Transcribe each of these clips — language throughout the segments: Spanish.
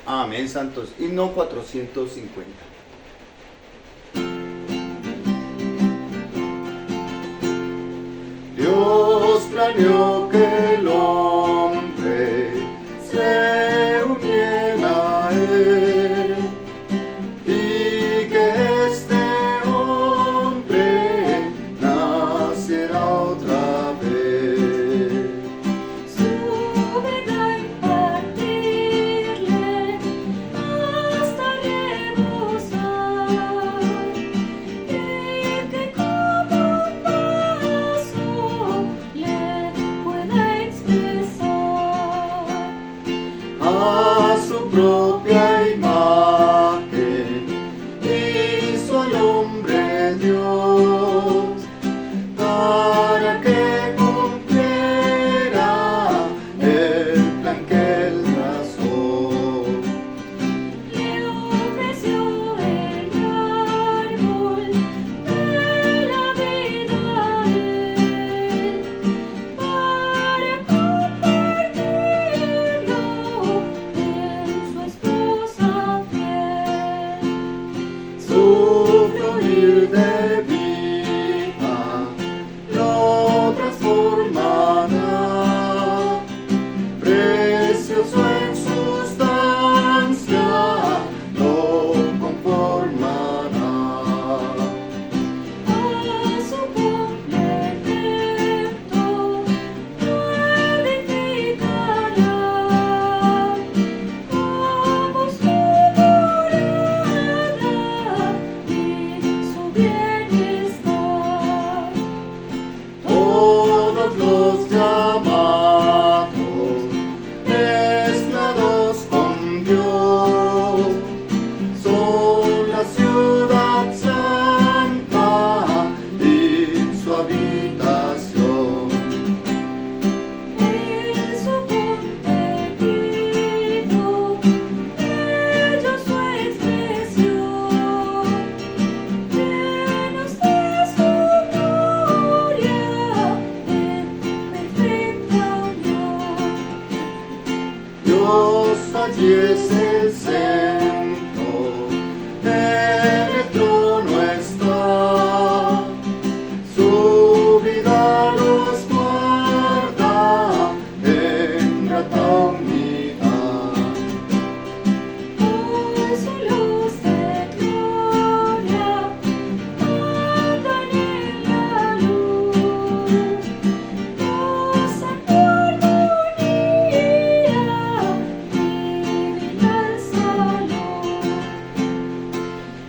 Amén, santos. Himno 450. Dios planeó que el hombre se uniera a él y que este hombre naciera otra vez. Su vida impartirle hasta rebosar y que como un vaso le pueda expresar A su propia imagen hizo al hombre Dios para que cumpliera el plan que él trazó. le ofreció el árbol de la vida a él para compartirlo en su esposa fiel. Su fluir de vida lo transformará, precioso en sustancia lo conformará. A su complemento lo edificará como su morada y su bienestar. Todos los llamados, mezclados con Dios, son la ciudad santa y su habitación. En su contenido, ellos su expresión, llenos de su gloria en perfecta unión. Dios allí es el centro, en el trono está, su vida los guarda en grata unidad. Hoy su luz de gloria andan en la luz, gozan de armonía, divina salud.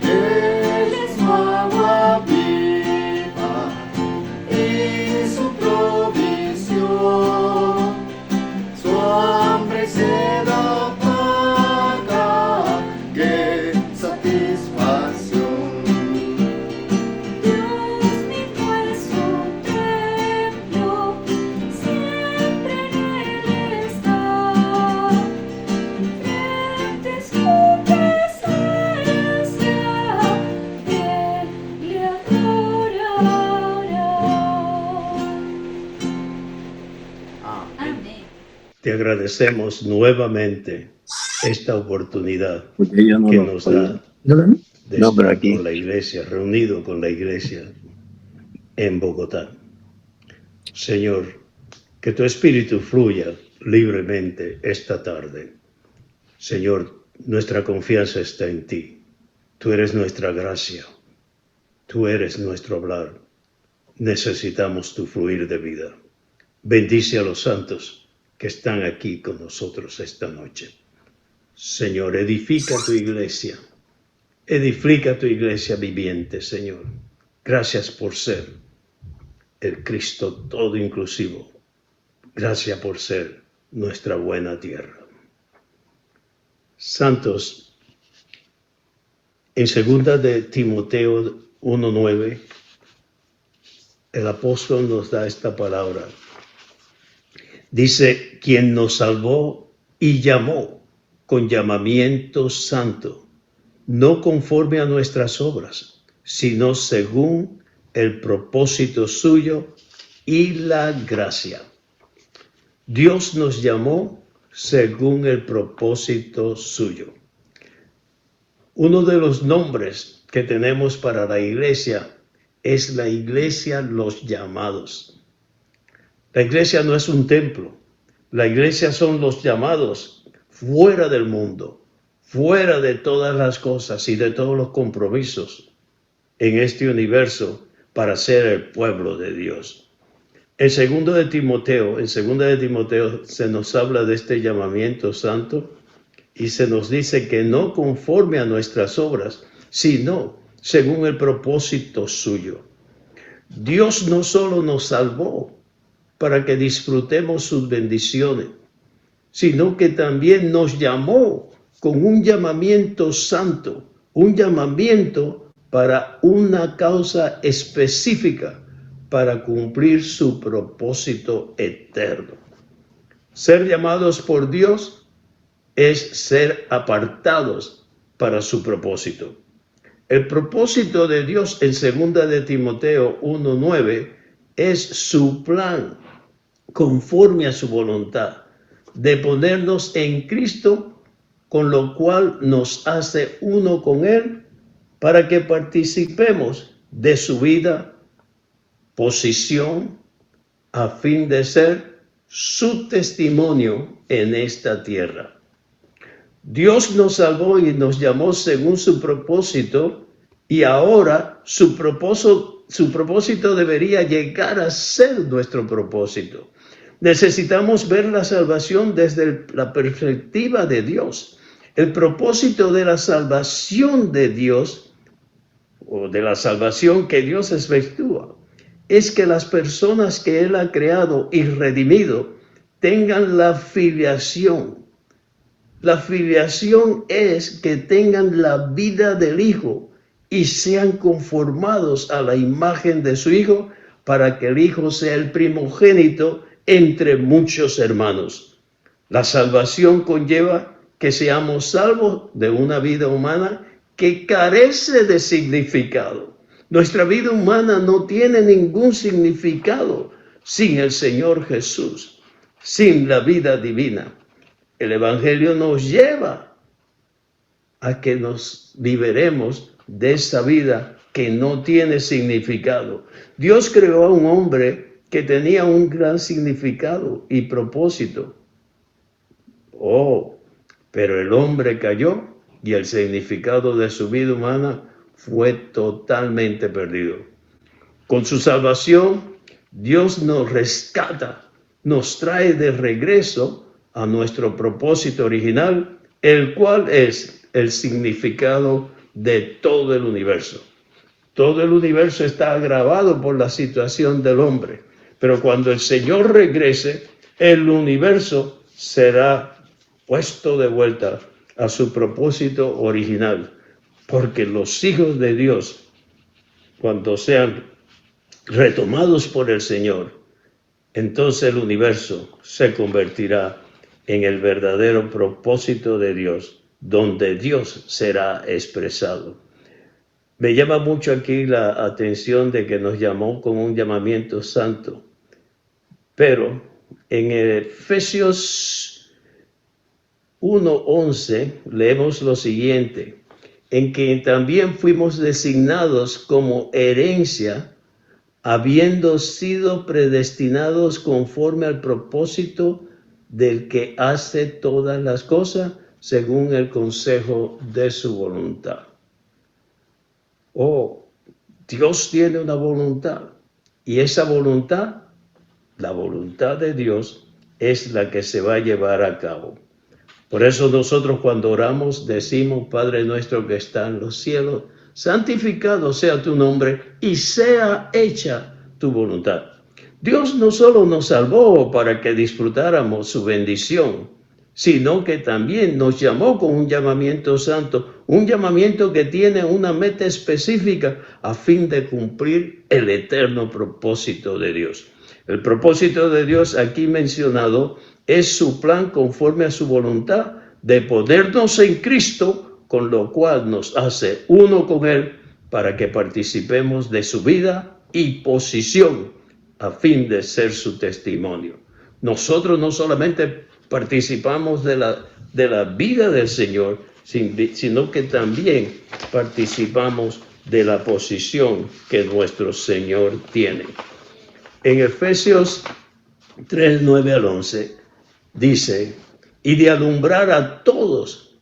Él es su agua viva y su provisión, su hambre y sed apaga, que satisfacción. Dios mismo es su templo, siempre en él está, frente a su presencia, él le adorará. Amén. Te agradecemos nuevamente esta oportunidad Porque ella no que lo nos oye. da de No, pero estar aquí. con la iglesia, reunido con la iglesia en Bogotá. Señor, que tu espíritu fluya libremente esta tarde. Señor, nuestra confianza está en ti. Tú eres nuestra gracia. Tú eres nuestro hablar. Necesitamos tu fluir de vida. Bendice a los santos que están aquí con nosotros esta noche. Señor, edifica tu iglesia. Edifica tu iglesia viviente, Señor. Gracias por ser el Cristo todo inclusivo. Gracias por ser nuestra buena tierra. Santos, en 2 de Timoteo 1:9, el apóstol nos da esta palabra. Dice, quien nos salvó y llamó con llamamiento santo, no conforme a nuestras obras, sino según el propósito suyo y la gracia. Dios nos llamó según el propósito suyo. Uno de los nombres que tenemos para la iglesia es la iglesia los llamados. La iglesia no es un templo. La iglesia son los llamados fuera del mundo, fuera de todas las cosas y de todos los compromisos en este universo para ser el pueblo de Dios. En 2 de Timoteo se nos habla de este llamamiento santo y se nos dice que no conforme a nuestras obras, sino según el propósito suyo. Dios no solo nos salvó para que disfrutemos sus bendiciones, sino que también nos llamó con un llamamiento santo, un llamamiento para una causa específica, para cumplir su propósito eterno. Ser llamados por Dios es ser apartados para su propósito. El propósito de Dios en 2 de Timoteo 1:9 es su plan conforme a su voluntad de ponernos en Cristo, con lo cual nos hace uno con Él para que participemos de su vida, posición, a fin de ser su testimonio en esta tierra. Dios nos salvó y nos llamó según su propósito, y ahora su propósito debería llegar a ser nuestro propósito. Necesitamos ver la salvación desde la perspectiva de Dios. El propósito de la salvación de Dios, o de la salvación que Dios efectúa, es que las personas que Él ha creado y redimido tengan la filiación. La filiación es que tengan la vida del Hijo y sean conformados a la imagen de su Hijo, para que el Hijo sea el primogénito entre muchos hermanos. La salvación conlleva que seamos salvos de una vida humana que carece de significado. Nuestra vida humana no tiene ningún significado sin el Señor Jesús, sin la vida divina. El Evangelio nos lleva a que nos liberemos de esa vida que no tiene significado. Dios creó a un hombre que tenía un gran significado y propósito. Pero el hombre cayó y el significado de su vida humana fue totalmente perdido. Con su salvación, Dios nos rescata, nos trae de regreso a nuestro propósito original, el cual es el significado de todo el universo. Todo el universo está agravado por la situación del hombre, pero cuando el Señor regrese, el universo será puesto de vuelta a su propósito original, porque los hijos de Dios, cuando sean retomados por el Señor, entonces el universo se convertirá en el verdadero propósito de Dios, donde Dios será expresado. Me llama mucho aquí la atención de que nos llamó con un llamamiento santo, pero en Efesios 1:11 leemos lo siguiente: en que también fuimos designados como herencia, habiendo sido predestinados conforme al propósito del que hace todas las cosas según el consejo de su voluntad. Dios tiene una voluntad, y esa voluntad, la voluntad de Dios, es la que se va a llevar a cabo. Por eso nosotros cuando oramos decimos: Padre nuestro que está en los cielos, santificado sea tu nombre y sea hecha tu voluntad. Dios no solo nos salvó para que disfrutáramos su bendición, sino que también nos llamó con un llamamiento santo, un llamamiento que tiene una meta específica a fin de cumplir el eterno propósito de Dios. El propósito de Dios aquí mencionado es su plan conforme a su voluntad de ponernos en Cristo, con lo cual nos hace uno con Él para que participemos de su vida y posición a fin de ser su testimonio. Nosotros no solamente participamos de la vida del Señor, sino que también participamos de la posición que nuestro Señor tiene. En Efesios 3, 9 al 11, dice, y de alumbrar a todos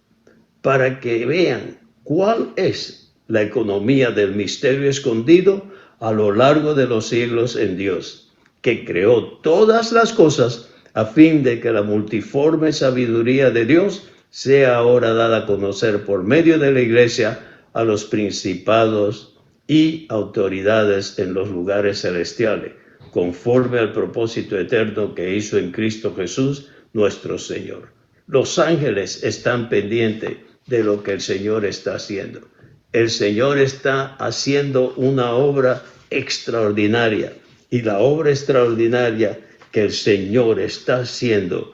para que vean cuál es la economía del misterio escondido a lo largo de los siglos en Dios, que creó todas las cosas a fin de que la multiforme sabiduría de Dios sea ahora dada a conocer por medio de la Iglesia a los principados y autoridades en los lugares celestiales, conforme al propósito eterno que hizo en Cristo Jesús, nuestro Señor. Los ángeles están pendientes de lo que el Señor está haciendo. El Señor está haciendo una obra extraordinaria, y la obra extraordinaria que el Señor está haciendo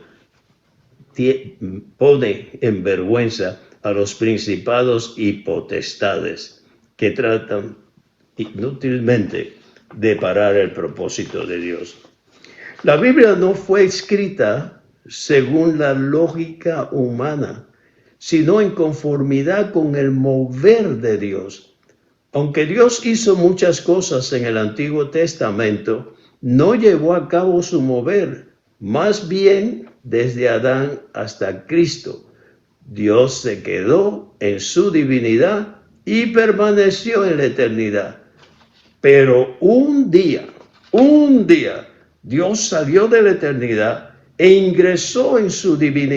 pone en vergüenza a los principados y potestades que tratan inútilmente de parar el propósito de Dios. La Biblia no fue escrita según la lógica humana, sino en conformidad con el mover de Dios. Aunque Dios hizo muchas cosas en el Antiguo Testamento, no llevó a cabo su mover, más bien desde Adán hasta Cristo. Dios se quedó en su divinidad y permaneció en la eternidad. Pero un día, Dios salió de la eternidad e ingresó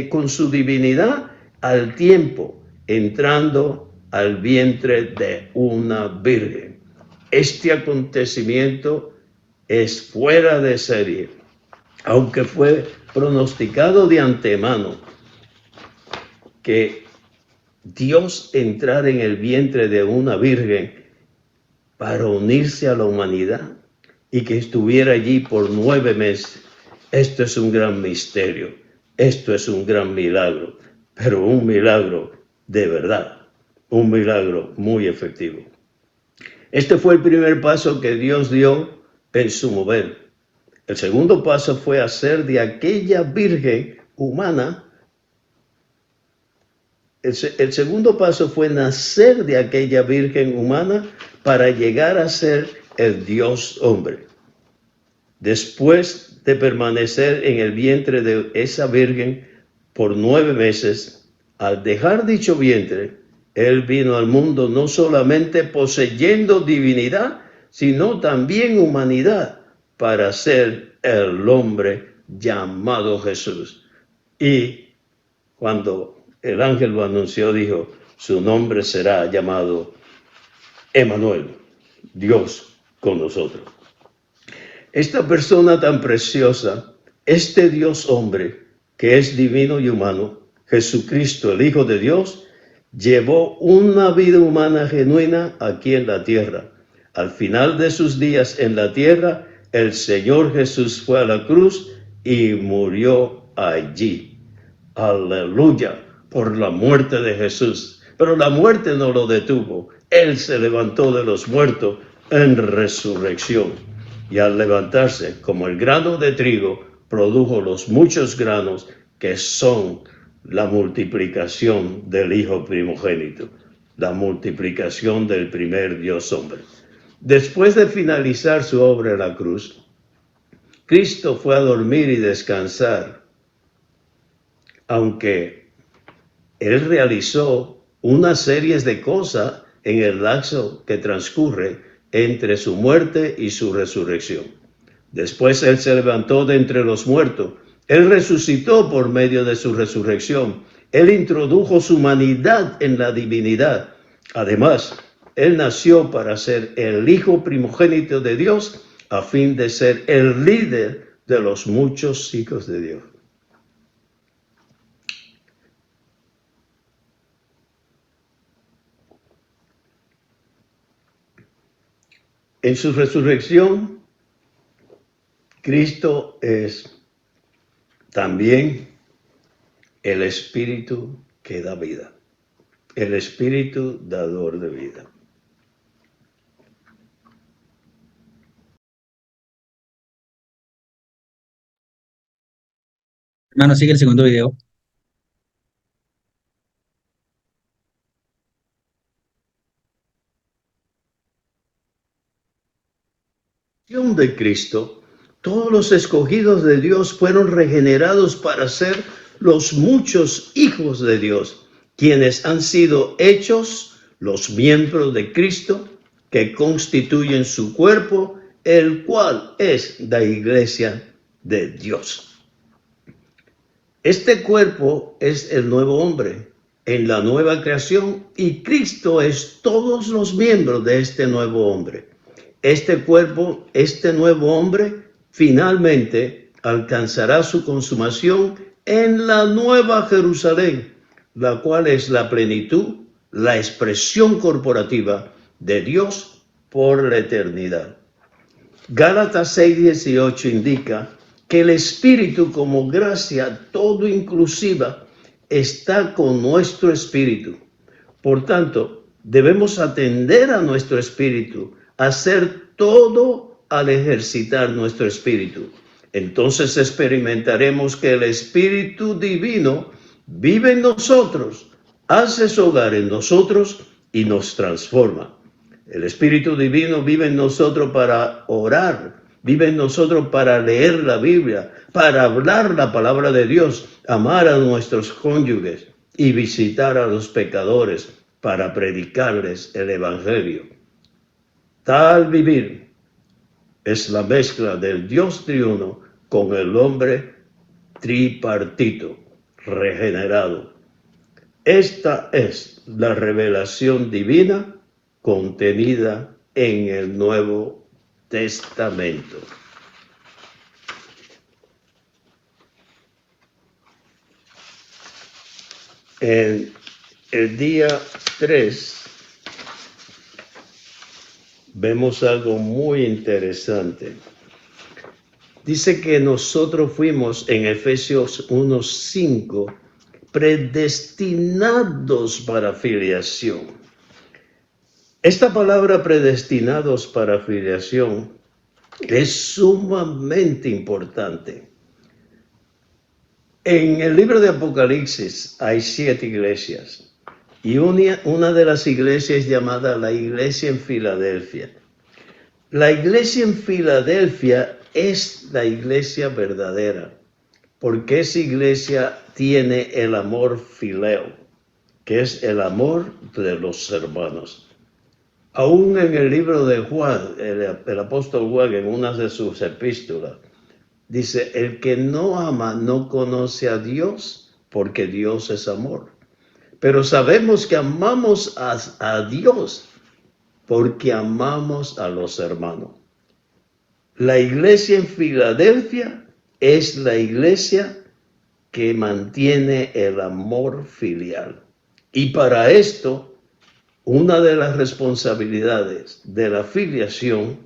con su divinidad al tiempo, entrando al vientre de una virgen. Este acontecimiento es fuera de serie, aunque fue pronosticado de antemano que Dios entrara en el vientre de una virgen para unirse a la humanidad y que estuviera allí por 9 meses. Esto es un gran misterio, esto es un gran milagro, pero un milagro de verdad, un milagro muy efectivo. Este fue el primer paso que Dios dio en su mover. El segundo paso fue hacer de aquella virgen humana. El segundo paso fue nacer de aquella virgen humana para llegar a ser el Dios hombre. Después de permanecer en el vientre de esa virgen por 9 meses, al dejar dicho vientre, Él vino al mundo no solamente poseyendo divinidad, sino también humanidad, para ser el hombre llamado Jesús. Y cuando el ángel lo anunció, dijo, su nombre será llamado Emmanuel, Dios con nosotros. Esta persona tan preciosa, este Dios hombre, que es divino y humano, Jesucristo, el Hijo de Dios, llevó una vida humana genuina aquí en la tierra. Al final de sus días en la tierra, el Señor Jesús fue a la cruz y murió allí. Aleluya, por la muerte de Jesús. Pero la muerte no lo detuvo. Él se levantó de los muertos en resurrección. Y al levantarse, como el grano de trigo, produjo los muchos granos que son la multiplicación del Hijo primogénito, la multiplicación del primer Dios hombre. Después de finalizar su obra en la cruz, Cristo fue a dormir y descansar, aunque Él realizó una serie de cosas en el lapso que transcurre entre su muerte y su resurrección. Después Él se levantó de entre los muertos. Él resucitó por medio de su resurrección. Él introdujo su humanidad en la divinidad. Además, Él nació para ser el Hijo primogénito de Dios, a fin de ser el líder de los muchos hijos de Dios. En su resurrección, Cristo es también el Espíritu que da vida, el Espíritu dador de vida. Hermano, sigue el segundo video. De Cristo, todos los escogidos de Dios fueron regenerados para ser los muchos hijos de Dios, quienes han sido hechos los miembros de Cristo, que constituyen su cuerpo, el cual es la iglesia de Dios. Este cuerpo es el nuevo hombre en la nueva creación, y Cristo es todos los miembros de este nuevo hombre. Este cuerpo, este nuevo hombre, finalmente alcanzará su consumación en la nueva Jerusalén, la cual es la plenitud, la expresión corporativa de Dios por la eternidad. Gálatas 6:18 indica que el Espíritu, como gracia todo inclusiva, está con nuestro espíritu. Por tanto, debemos atender a nuestro espíritu, hacer todo al ejercitar nuestro espíritu. Entonces experimentaremos que el Espíritu Divino vive en nosotros, hace su hogar en nosotros y nos transforma. El Espíritu Divino vive en nosotros para orar, vive en nosotros para leer la Biblia, para hablar la palabra de Dios, amar a nuestros cónyuges y visitar a los pecadores para predicarles el Evangelio. Tal vivir es la mezcla del Dios triuno con el hombre tripartito, regenerado. Esta es la revelación divina contenida en el Nuevo Testamento. En el día 3 vemos algo muy interesante. Dice que nosotros fuimos en Efesios 1:5 predestinados para filiación. Esta palabra predestinados para filiación es sumamente importante. En el libro de Apocalipsis hay 7 iglesias. Y una de las iglesias es llamada la iglesia en Filadelfia. La iglesia en Filadelfia es la iglesia verdadera, porque esa iglesia tiene el amor fileo, que es el amor de los hermanos. Aún en el libro de Juan, el apóstol Juan, en una de sus epístolas, dice, el que no ama no conoce a Dios, porque Dios es amor. Pero sabemos que amamos a Dios porque amamos a los hermanos. La iglesia en Filadelfia es la iglesia que mantiene el amor filial. Y para esto, una de las responsabilidades de la filiación,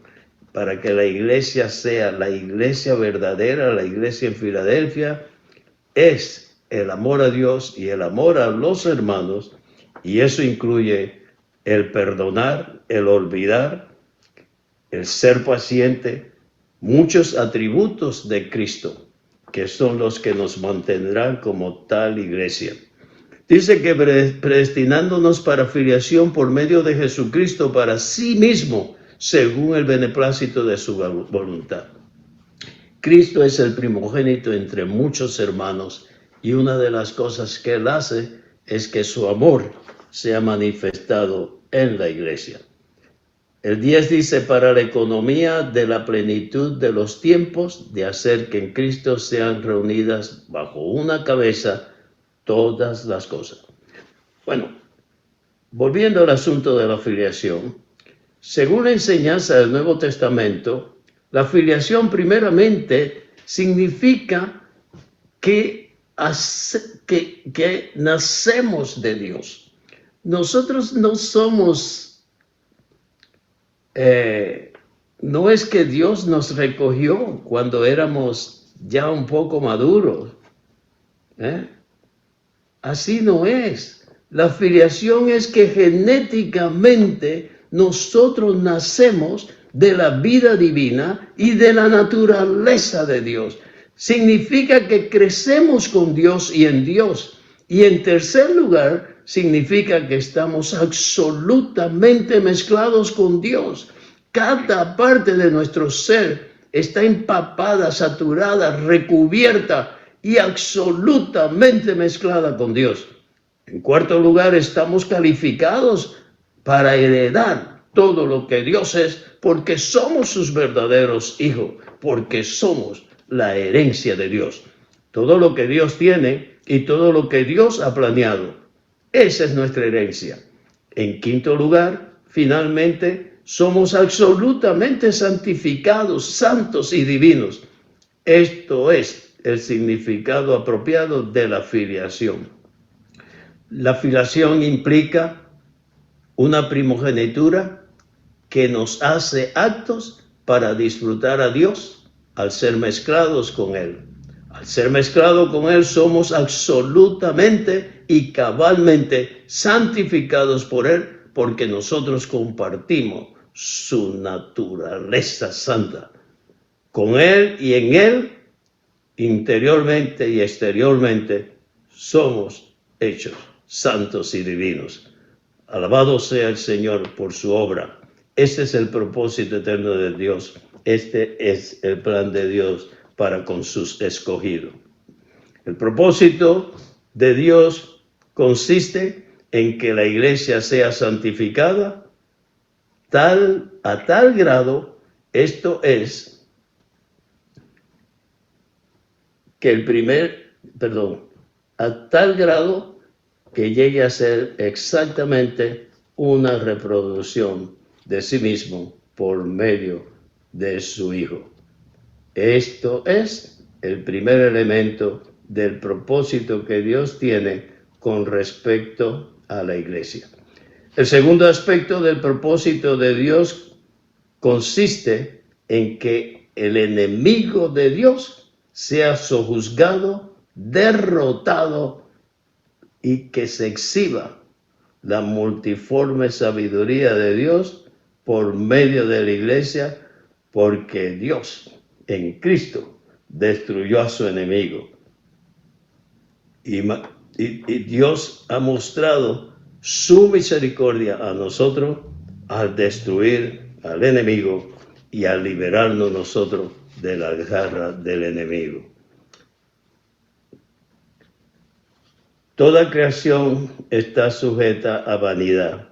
para que la iglesia sea la iglesia verdadera, la iglesia en Filadelfia, es el amor a Dios y el amor a los hermanos, y eso incluye el perdonar, el olvidar, el ser paciente, muchos atributos de Cristo, que son los que nos mantendrán como tal iglesia. Dice que predestinándonos para filiación por medio de Jesucristo para sí mismo, según el beneplácito de su voluntad. Cristo es el primogénito entre muchos hermanos, y una de las cosas que Él hace es que su amor sea manifestado en la iglesia. El 10 dice, para la economía de la plenitud de los tiempos, de hacer que en Cristo sean reunidas bajo una cabeza todas las cosas. Bueno, volviendo al asunto de la filiación, según la enseñanza del Nuevo Testamento, la filiación primeramente significa que nacemos de Dios. Nosotros no somos, no es que Dios nos recogió cuando éramos ya un poco maduros. Así no es. La filiación es que genéticamente nosotros nacemos de la vida divina y de la naturaleza de Dios. significa que crecemos con Dios y en Dios. Y en tercer lugar, significa que estamos absolutamente mezclados con Dios. Cada parte de nuestro ser está empapada, saturada, recubierta y absolutamente mezclada con Dios. En cuarto lugar, estamos calificados para heredar todo lo que Dios es, porque somos sus verdaderos hijos, porque somos la herencia de Dios. Todo lo que Dios tiene y todo lo que Dios ha planeado, esa es nuestra herencia. En quinto lugar, finalmente, somos absolutamente santificados, santos y divinos. Esto es el significado apropiado de la filiación. La filiación implica una primogenitura que nos hace aptos para disfrutar a Dios al ser mezclados con Él. Al ser mezclados con Él somos absolutamente y cabalmente santificados por Él, porque nosotros compartimos su naturaleza santa. Con Él y en Él, interiormente y exteriormente, somos hechos santos y divinos. Alabado sea el Señor por su obra. Este es el propósito eterno de Dios. Este es el plan de Dios para con sus escogidos. El propósito de Dios consiste en que la iglesia sea santificada a tal grado, esto es, a tal grado que llegue a ser exactamente una reproducción de sí mismo por medio de su Hijo. Esto es el primer elemento del propósito que Dios tiene con respecto a la iglesia. El segundo aspecto del propósito de Dios consiste en que el enemigo de Dios sea sojuzgado, derrotado y que se exhiba la multiforme sabiduría de Dios por medio de la iglesia, porque Dios en Cristo destruyó a su enemigo. Y Dios ha mostrado su misericordia a nosotros al destruir al enemigo y al liberarnos nosotros de la garra del enemigo. Toda creación está sujeta a vanidad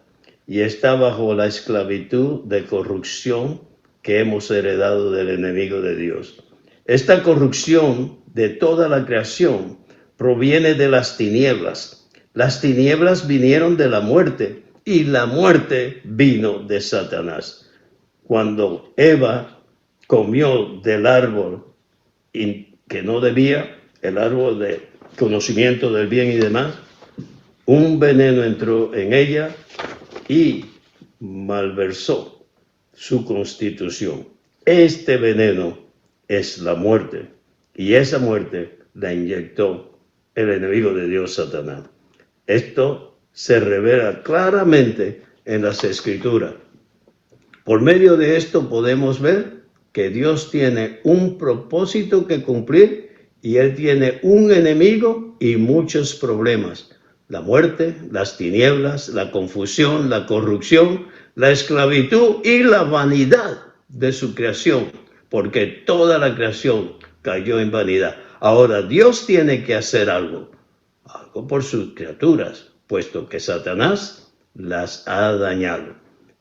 y está bajo la esclavitud de corrupción que hemos heredado del enemigo de Dios. Esta corrupción de toda la creación proviene de las tinieblas. Las tinieblas vinieron de la muerte y la muerte vino de Satanás. Cuando Eva comió del árbol que no debía, el árbol de conocimiento del bien y demás, un veneno entró en ella y malversó su constitución. Este veneno es la muerte, y esa muerte la inyectó el enemigo de Dios, Satanás. Esto se revela claramente en las Escrituras. Por medio de esto podemos ver que Dios tiene un propósito que cumplir y Él tiene un enemigo y muchos problemas. La muerte, las tinieblas, la confusión, la corrupción, la esclavitud y la vanidad de su creación, porque toda la creación cayó en vanidad. Ahora Dios tiene que hacer algo por sus criaturas, puesto que Satanás las ha dañado.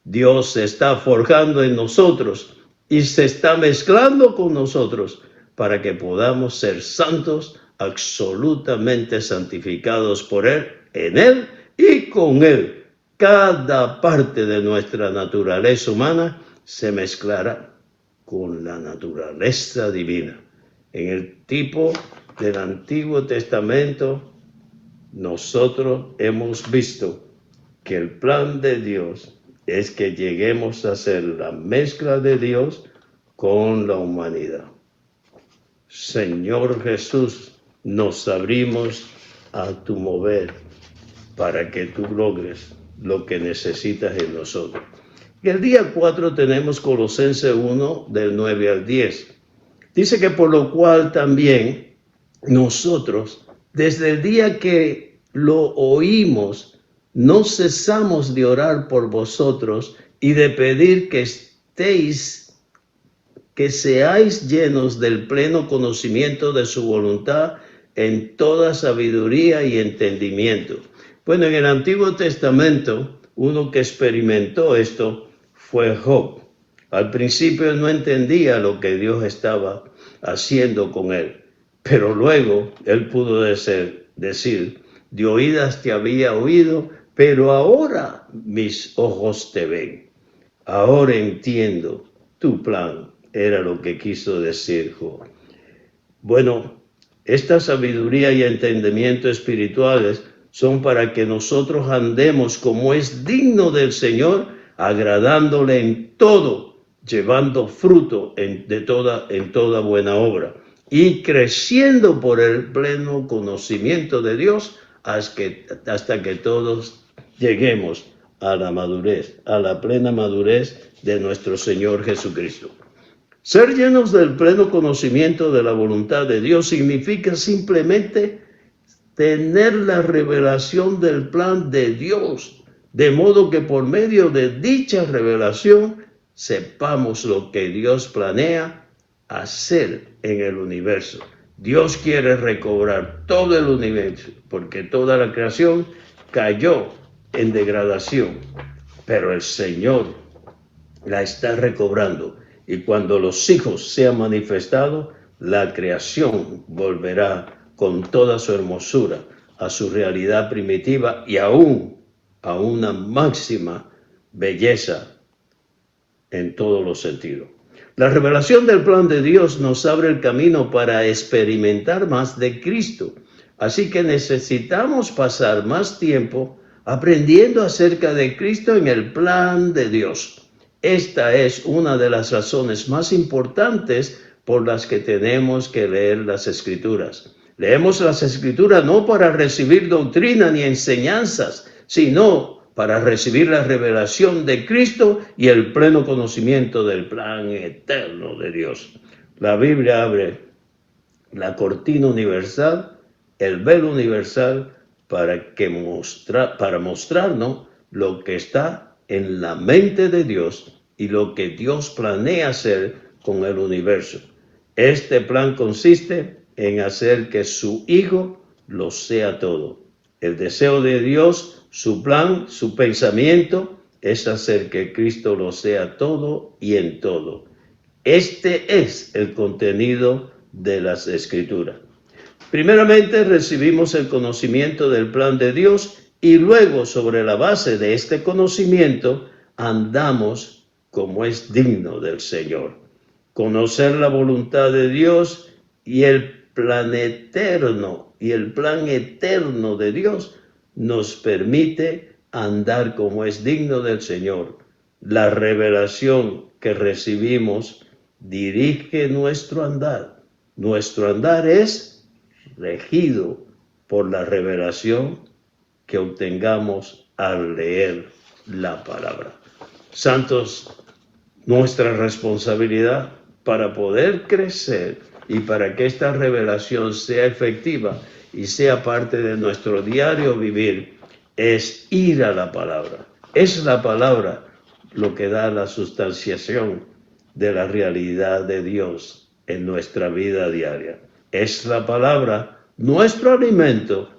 Dios se está forjando en nosotros y se está mezclando con nosotros para que podamos ser santos, absolutamente santificados por Él, en Él y con Él. Cada parte de nuestra naturaleza humana se mezclará con la naturaleza divina. En el tipo del Antiguo Testamento, nosotros hemos visto que el plan de Dios es que lleguemos a ser la mezcla de Dios con la humanidad. Señor Jesús, nos abrimos a tu mover para que tú logres lo que necesitas en nosotros. Y el día 4 tenemos Colosenses 1, del 9 al 10. Dice que por lo cual también nosotros, desde el día que lo oímos, no cesamos de orar por vosotros y de pedir que seáis llenos del pleno conocimiento de su voluntad en toda sabiduría y entendimiento. Bueno, en el Antiguo Testamento, uno que experimentó esto fue Job. Al principio no entendía lo que Dios estaba haciendo con él, pero luego él pudo decir, de oídas te había oído, pero ahora mis ojos te ven. Ahora entiendo tu plan, era lo que quiso decir Job. Bueno, esta sabiduría y entendimiento espirituales son para que nosotros andemos como es digno del Señor, agradándole en todo, llevando fruto en toda buena obra y creciendo por el pleno conocimiento de Dios hasta que todos lleguemos a la madurez, a la plena madurez de nuestro Señor Jesucristo. Ser llenos del pleno conocimiento de la voluntad de Dios significa simplemente tener la revelación del plan de Dios, de modo que por medio de dicha revelación sepamos lo que Dios planea hacer en el universo. Dios quiere recobrar todo el universo, porque toda la creación cayó en degradación, pero el Señor la está recobrando. Y cuando los hijos sean manifestados, la creación volverá con toda su hermosura a su realidad primitiva y aún a una máxima belleza en todos los sentidos. La revelación del plan de Dios nos abre el camino para experimentar más de Cristo. Así que necesitamos pasar más tiempo aprendiendo acerca de Cristo en el plan de Dios. Esta es una de las razones más importantes por las que tenemos que leer las Escrituras. Leemos las Escrituras no para recibir doctrina ni enseñanzas, sino para recibir la revelación de Cristo y el pleno conocimiento del plan eterno de Dios. La Biblia abre la cortina universal, el velo universal, para mostrarnos lo que está en la mente de Dios y lo que Dios planea hacer con el universo. Este plan consiste en hacer que su Hijo lo sea todo. El deseo de Dios, su plan, su pensamiento, es hacer que Cristo lo sea todo y en todo. Este es el contenido de las Escrituras. Primeramente recibimos el conocimiento del plan de Dios y luego, sobre la base de este conocimiento, andamos como es digno del Señor. Conocer la voluntad de Dios y el plan eterno de Dios nos permite andar como es digno del Señor. La revelación que recibimos dirige nuestro andar. Nuestro andar es regido por la revelación que obtengamos al leer la palabra. Santos, nuestra responsabilidad para poder crecer y para que esta revelación sea efectiva y sea parte de nuestro diario vivir es ir a la palabra. Es la palabra lo que da la sustanciación de la realidad de Dios en nuestra vida diaria. Es la palabra nuestro alimento,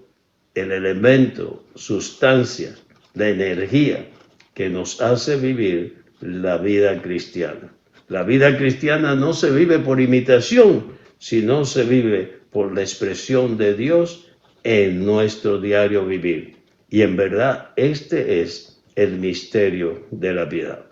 el elemento, sustancia, la energía que nos hace vivir la vida cristiana. La vida cristiana no se vive por imitación, sino se vive por la expresión de Dios en nuestro diario vivir. Y en verdad, este es el misterio de la piedad.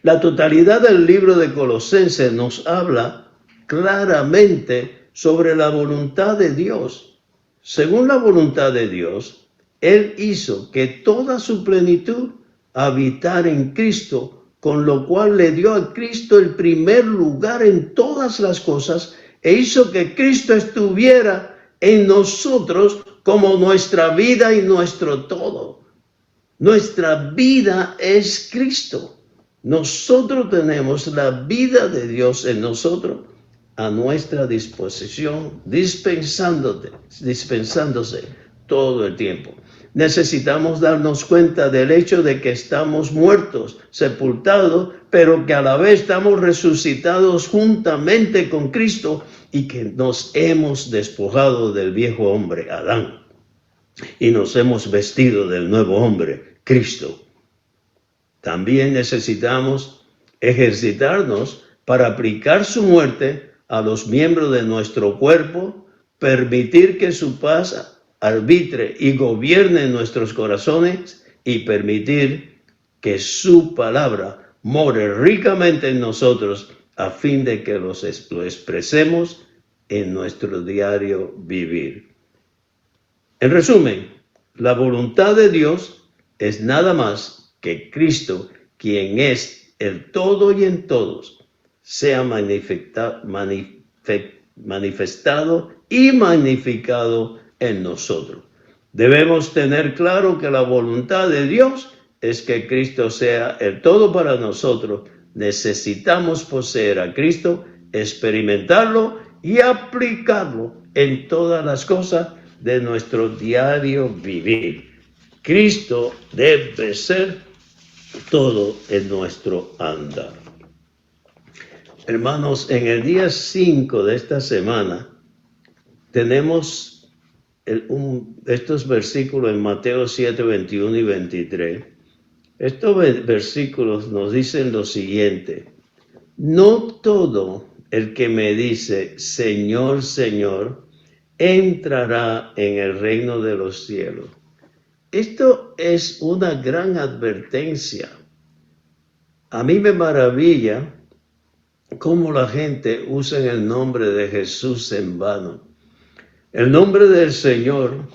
La totalidad del libro de Colosenses nos habla claramente sobre la voluntad de Dios. Según la voluntad de Dios, Él hizo que toda su plenitud habitara en Cristo, con lo cual le dio a Cristo el primer lugar en todas las cosas e hizo que Cristo estuviera en nosotros como nuestra vida y nuestro todo. Nuestra vida es Cristo. Nosotros tenemos la vida de Dios en nosotros a nuestra disposición, dispensándose todo el tiempo. Necesitamos darnos cuenta del hecho de que estamos muertos, sepultados, pero que a la vez estamos resucitados juntamente con Cristo y que nos hemos despojado del viejo hombre, Adán, y nos hemos vestido del nuevo hombre, Cristo. También necesitamos ejercitarnos para aplicar su muerte a los miembros de nuestro cuerpo, permitir que su paz arbitre y gobierne en nuestros corazones y permitir que su palabra more ricamente en nosotros a fin de que lo expresemos en nuestro diario vivir. En resumen, la voluntad de Dios es nada más que Cristo, quien es el todo y en todos, sea manifestado y magnificado en nosotros. Debemos tener claro que la voluntad de Dios es que Cristo sea el todo para nosotros. Necesitamos poseer a Cristo, experimentarlo y aplicarlo en todas las cosas de nuestro diario vivir. Cristo debe ser todo en nuestro andar. Hermanos, en el día 5 de esta semana tenemos estos versículos en Mateo 7, 21 y 23. Estos versículos nos dicen lo siguiente: no todo el que me dice Señor, Señor, entrará en el reino de los cielos. Esto es una gran advertencia. A mí me maravilla cómo la gente usa el nombre de Jesús en vano. El nombre del Señor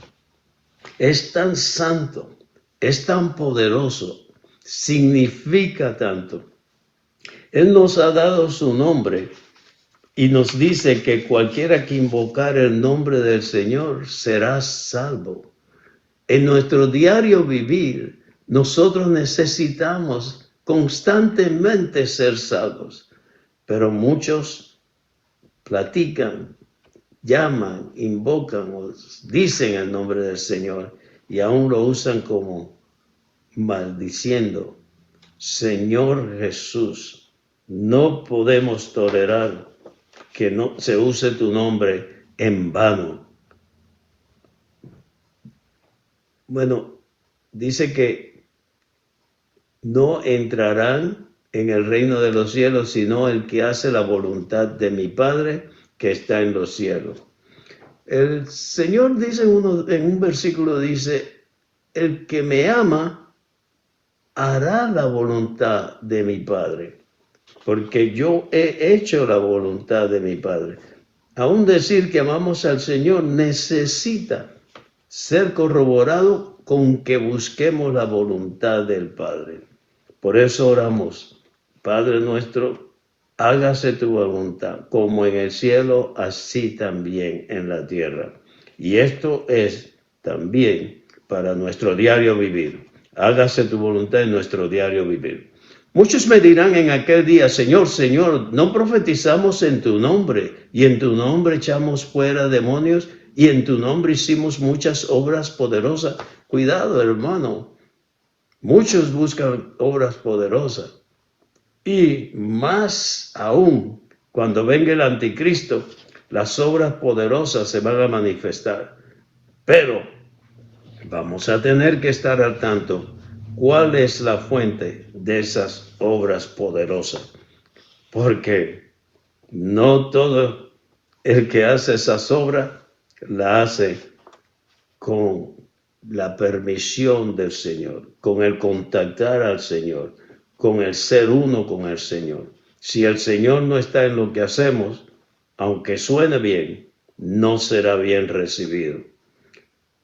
es tan santo, es tan poderoso, significa tanto. Él nos ha dado su nombre y nos dice que cualquiera que invocar el nombre del Señor será salvo. En nuestro diario vivir, nosotros necesitamos constantemente ser salvos, pero muchos platican, llaman, invocan o dicen el nombre del Señor y aún lo usan como maldiciendo. Señor Jesús, no podemos tolerar que no se use tu nombre en vano. Bueno, dice que no entrarán en el reino de los cielos sino el que hace la voluntad de mi Padre que está en los cielos. El Señor dice en un versículo, dice, el que me ama hará la voluntad de mi Padre, porque yo he hecho la voluntad de mi Padre. Aún decir que amamos al Señor necesita ser corroborado con que busquemos la voluntad del Padre. Por eso oramos, Padre nuestro, hágase tu voluntad, como en el cielo, así también en la tierra. Y esto es también para nuestro diario vivir. Hágase tu voluntad en nuestro diario vivir. Muchos me dirán en aquel día, Señor, Señor, ¿no profetizamos en tu nombre? Y en tu nombre echamos fuera demonios, y en tu nombre hicimos muchas obras poderosas. Cuidado, hermano. Muchos buscan obras poderosas. Y más aún, cuando venga el anticristo, las obras poderosas se van a manifestar. Pero vamos a tener que estar al tanto. ¿Cuál es la fuente de esas obras poderosas? Porque no todo el que hace esas obras la hace con la permisión del Señor, con el contactar al Señor, con el ser uno con el Señor. Si el Señor no está en lo que hacemos, aunque suene bien, no será bien recibido.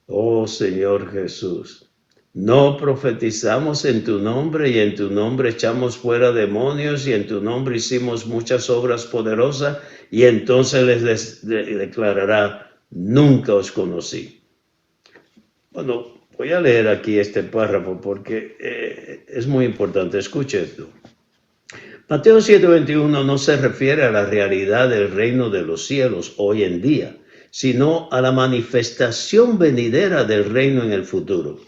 Oh Señor Jesús, no profetizamos en tu nombre y en tu nombre echamos fuera demonios y en tu nombre hicimos muchas obras poderosas y entonces les declarará, nunca os conocí. Bueno, voy a leer aquí este párrafo porque es muy importante. Escuche esto. Mateo 7:21 no se refiere a la realidad del reino de los cielos hoy en día, sino a la manifestación venidera del reino en el futuro.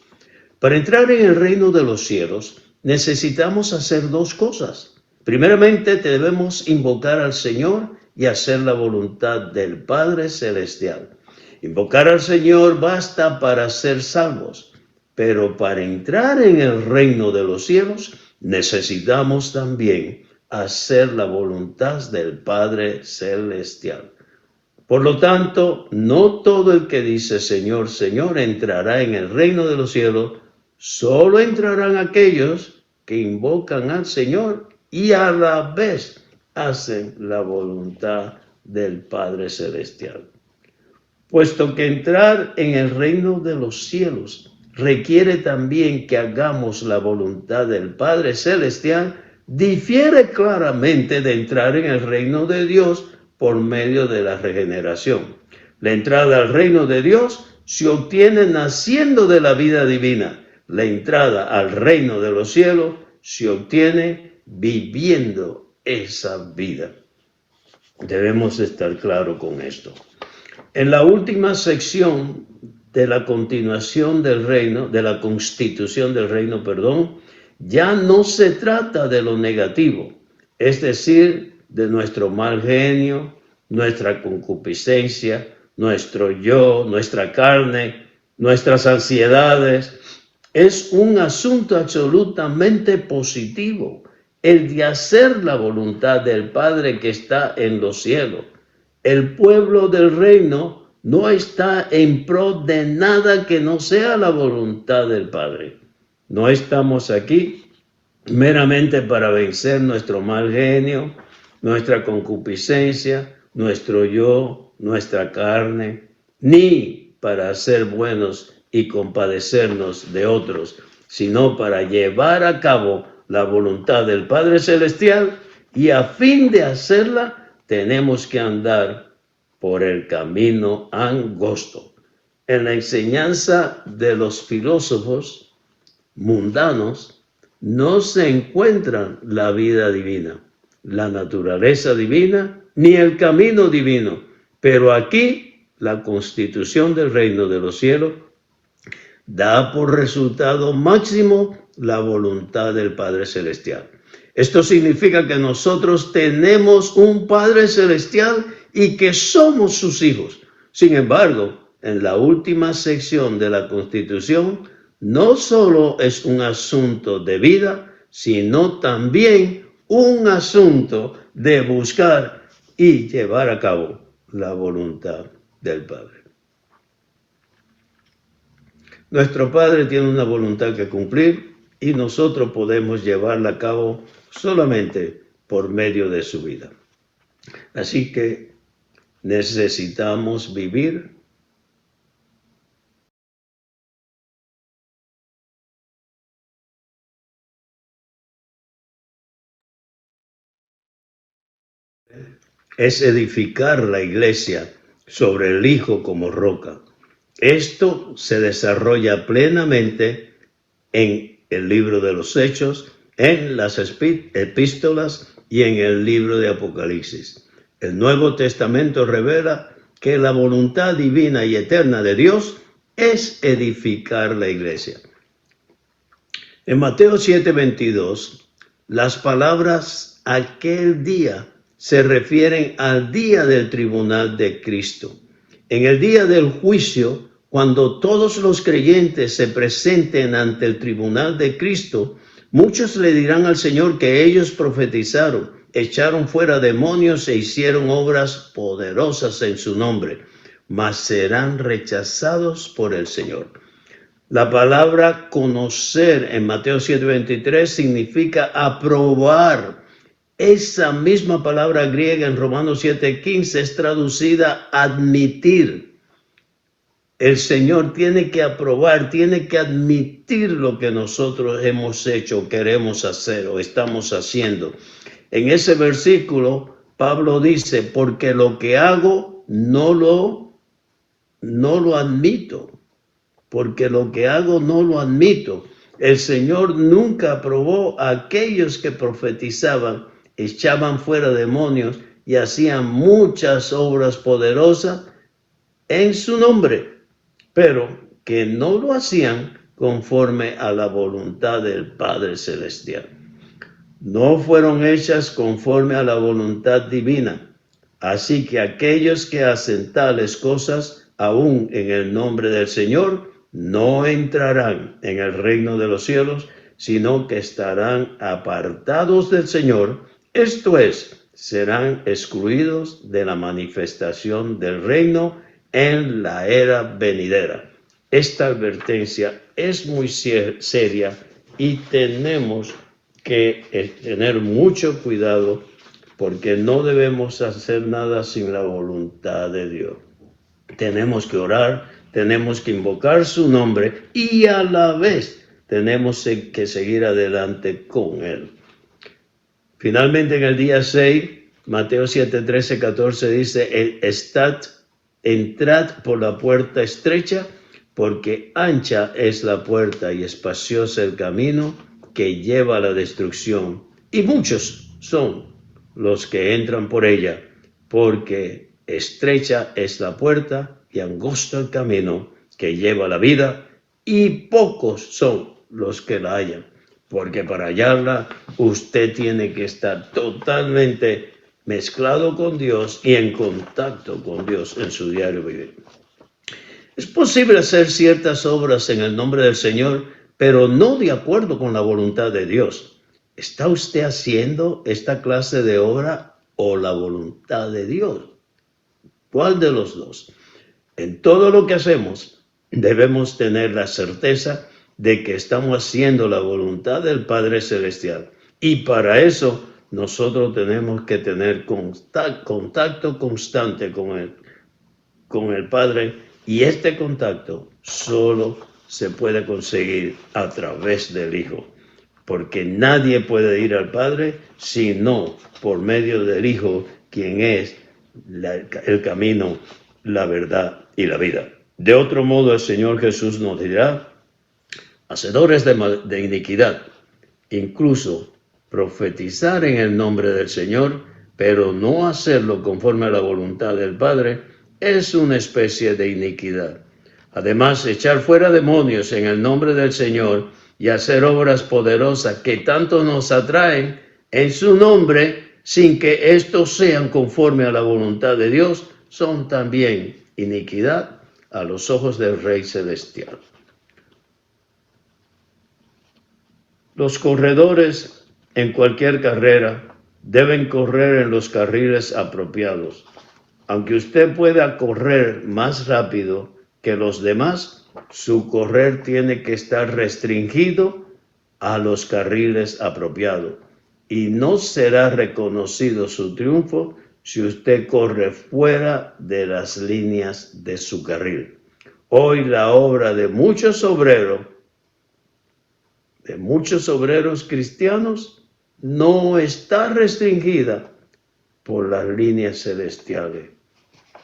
Para entrar en el reino de los cielos, necesitamos hacer dos cosas. Primeramente, debemos invocar al Señor y hacer la voluntad del Padre Celestial. Invocar al Señor basta para ser salvos, pero para entrar en el reino de los cielos, necesitamos también hacer la voluntad del Padre Celestial. Por lo tanto, no todo el que dice Señor, Señor entrará en el reino de los cielos, solo entrarán aquellos que invocan al Señor y a la vez hacen la voluntad del Padre Celestial. Puesto que entrar en el reino de los cielos requiere también que hagamos la voluntad del Padre Celestial, difiere claramente de entrar en el reino de Dios por medio de la regeneración. La entrada al reino de Dios se obtiene naciendo de la vida divina. La entrada al reino de los cielos se obtiene viviendo esa vida. Debemos estar claros con esto. En la última sección de la continuación del reino, de la constitución del reino, ya no se trata de lo negativo, es decir, de nuestro mal genio, nuestra concupiscencia, nuestro yo, nuestra carne, nuestras ansiedades. Es un asunto absolutamente positivo, el de hacer la voluntad del Padre que está en los cielos. El pueblo del reino no está en pro de nada que no sea la voluntad del Padre. No estamos aquí meramente para vencer nuestro mal genio, nuestra concupiscencia, nuestro yo, nuestra carne, ni para ser buenos y compadecernos de otros, sino para llevar a cabo la voluntad del Padre Celestial, y a fin de hacerla tenemos que andar por el camino angosto. En la enseñanza de los filósofos mundanos no se encuentra la vida divina, la naturaleza divina, ni el camino divino. Pero aquí la constitución del reino de los cielos da por resultado máximo la voluntad del Padre Celestial. Esto significa que nosotros tenemos un Padre Celestial y que somos sus hijos. Sin embargo, en la última sección de la Constitución, no solo es un asunto de vida, sino también un asunto de buscar y llevar a cabo la voluntad del Padre. Nuestro Padre tiene una voluntad que cumplir y nosotros podemos llevarla a cabo solamente por medio de su vida. Así que necesitamos vivir es edificar la iglesia sobre el Hijo como roca. Esto se desarrolla plenamente en el libro de los Hechos, en las epístolas y en el libro de Apocalipsis. El Nuevo Testamento revela que la voluntad divina y eterna de Dios es edificar la iglesia. En Mateo 7:22, las palabras aquel día se refieren al día del tribunal de Cristo. En el día del juicio, cuando todos los creyentes se presenten ante el tribunal de Cristo, muchos le dirán al Señor que ellos profetizaron, echaron fuera demonios e hicieron obras poderosas en su nombre, mas serán rechazados por el Señor. La palabra conocer en Mateo 7:23 significa aprobar. Esa misma palabra griega en Romanos 7:15 es traducida admitir. El Señor tiene que aprobar, tiene que admitir lo que nosotros hemos hecho, queremos hacer o estamos haciendo. En ese versículo, Pablo dice, porque lo que hago no lo admito. Porque lo que hago no lo admito. El Señor nunca aprobó a aquellos que profetizaban, echaban fuera demonios y hacían muchas obras poderosas en su nombre, pero que no lo hacían conforme a la voluntad del Padre Celestial. No fueron hechas conforme a la voluntad divina. Así que aquellos que hacen tales cosas, aún en el nombre del Señor, no entrarán en el reino de los cielos, sino que estarán apartados del Señor, esto es, serán excluidos de la manifestación del reino en la era venidera. Esta advertencia es muy seria y tenemos que tener mucho cuidado porque no debemos hacer nada sin la voluntad de Dios. Tenemos que orar, tenemos que invocar su nombre y a la vez tenemos que seguir adelante con Él. Finalmente, en el día 6, Mateo 7, 13, 14 dice, entrad por la puerta estrecha, porque ancha es la puerta y espacioso el camino que lleva a la destrucción, y muchos son los que entran por ella, porque estrecha es la puerta y angosto el camino que lleva a la vida, y pocos son los que la hallan, porque para hallarla usted tiene que estar totalmente mezclado con Dios y en contacto con Dios en su diario vivir. Es posible hacer ciertas obras en el nombre del Señor, pero no de acuerdo con la voluntad de Dios. ¿Está usted haciendo esta clase de obra o la voluntad de Dios? ¿Cuál de los dos? En todo lo que hacemos debemos tener la certeza de que estamos haciendo la voluntad del Padre Celestial. Y para eso nosotros tenemos que tener contacto constante con el Padre, y este contacto solo se puede conseguir a través del Hijo, porque nadie puede ir al Padre sino por medio del Hijo, quien es el camino, la verdad y la vida. De otro modo, el Señor Jesús nos dirá, hacedores de iniquidad, incluso profetizar en el nombre del Señor, pero no hacerlo conforme a la voluntad del Padre, es una especie de iniquidad. Además, echar fuera demonios en el nombre del Señor y hacer obras poderosas que tanto nos atraen en su nombre, sin que estos sean conforme a la voluntad de Dios, son también iniquidad a los ojos del Rey Celestial. Los corredores en cualquier carrera deben correr en los carriles apropiados. Aunque usted pueda correr más rápido que los demás, su correr tiene que estar restringido a los carriles apropiados. Y no será reconocido su triunfo si usted corre fuera de las líneas de su carril. Hoy la obra de muchos obreros cristianos no está restringida por las líneas celestiales.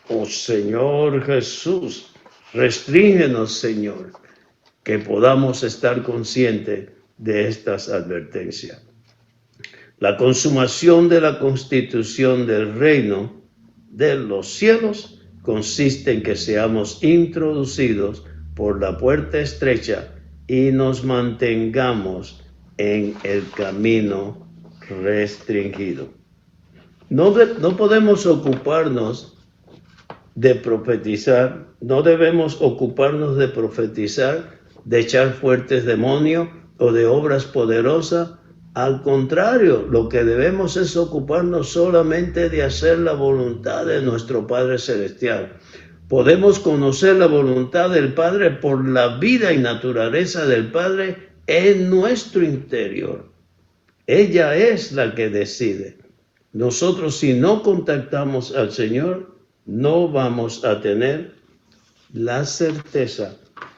Oh Señor Jesús, restrígenos, Señor, que podamos estar conscientes de estas advertencias. La consumación de la constitución del reino de los cielos consiste en que seamos introducidos por la puerta estrecha y nos mantengamos en el camino restringido. No podemos ocuparnos de profetizar, no debemos ocuparnos de profetizar, de echar fuertes demonios o de obras poderosas. Al contrario, lo que debemos es ocuparnos solamente de hacer la voluntad de nuestro Padre Celestial. Podemos conocer la voluntad del Padre por la vida y naturaleza del Padre en nuestro interior. Ella es la que decide. Nosotros, si no contactamos al Señor, no vamos a tener la certeza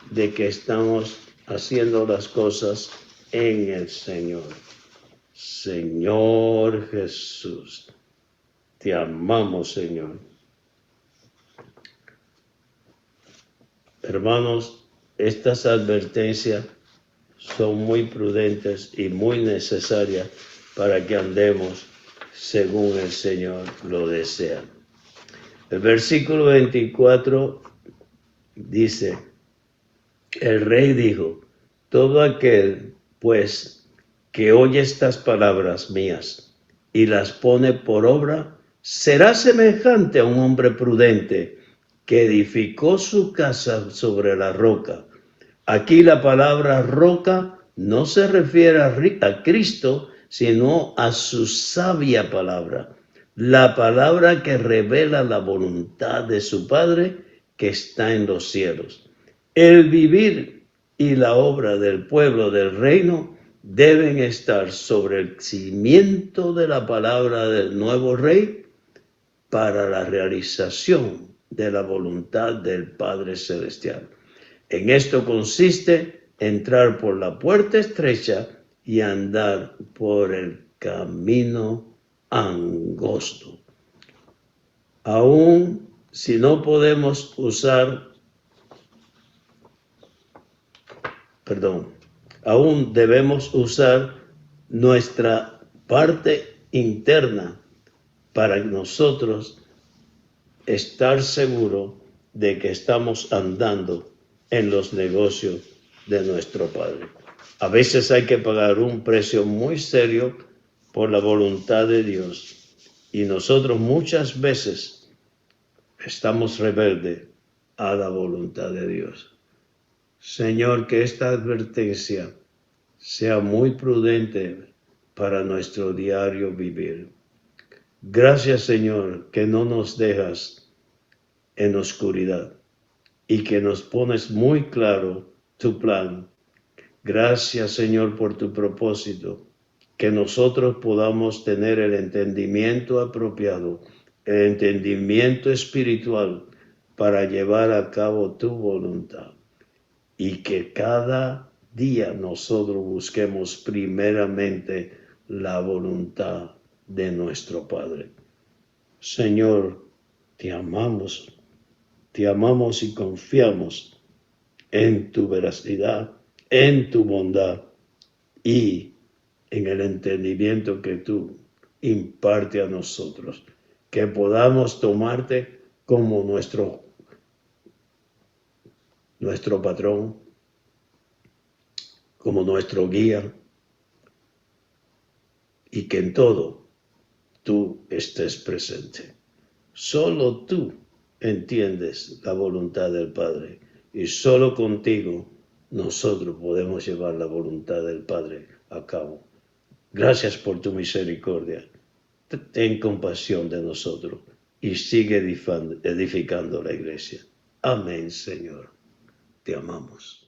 de que estamos haciendo las cosas en el Señor. Señor Jesús, te amamos, Señor. Hermanos, estas advertencias son muy prudentes y muy necesarias para que andemos según el Señor lo desea. El versículo 24 dice, el rey dijo, todo aquel, pues, que oye estas palabras mías y las pone por obra, será semejante a un hombre prudente que edificó su casa sobre la roca. Aquí la palabra roca no se refiere a Cristo, sino a su sabia palabra, la palabra que revela la voluntad de su Padre que está en los cielos. El vivir y la obra del pueblo del reino deben estar sobre el cimiento de la palabra del nuevo rey para la realización de la voluntad del Padre Celestial. En esto consiste entrar por la puerta estrecha y andar por el camino angosto. Aún si no podemos aún debemos usar nuestra parte interna para nosotros estar seguros de que estamos andando en los negocios de nuestro Padre. A veces hay que pagar un precio muy serio por la voluntad de Dios y nosotros muchas veces estamos rebeldes a la voluntad de Dios. Señor, que esta advertencia sea muy prudente para nuestro diario vivir. Gracias, Señor, que no nos dejas en oscuridad y que nos pones muy claro tu plan. Gracias, Señor, por tu propósito, que nosotros podamos tener el entendimiento apropiado, el entendimiento espiritual para llevar a cabo tu voluntad. Y que cada día nosotros busquemos primeramente la voluntad de nuestro Padre. Señor, te amamos y confiamos en tu veracidad, en tu bondad y en el entendimiento que tú imparte a nosotros, que podamos tomarte como nuestro patrón, como nuestro guía, y que en todo tú estés presente. Solo tú entiendes la voluntad del Padre y solo contigo nosotros podemos llevar la voluntad del Padre a cabo. Gracias por tu misericordia. Ten compasión de nosotros y sigue edificando la iglesia. Amén, Señor. Te amamos.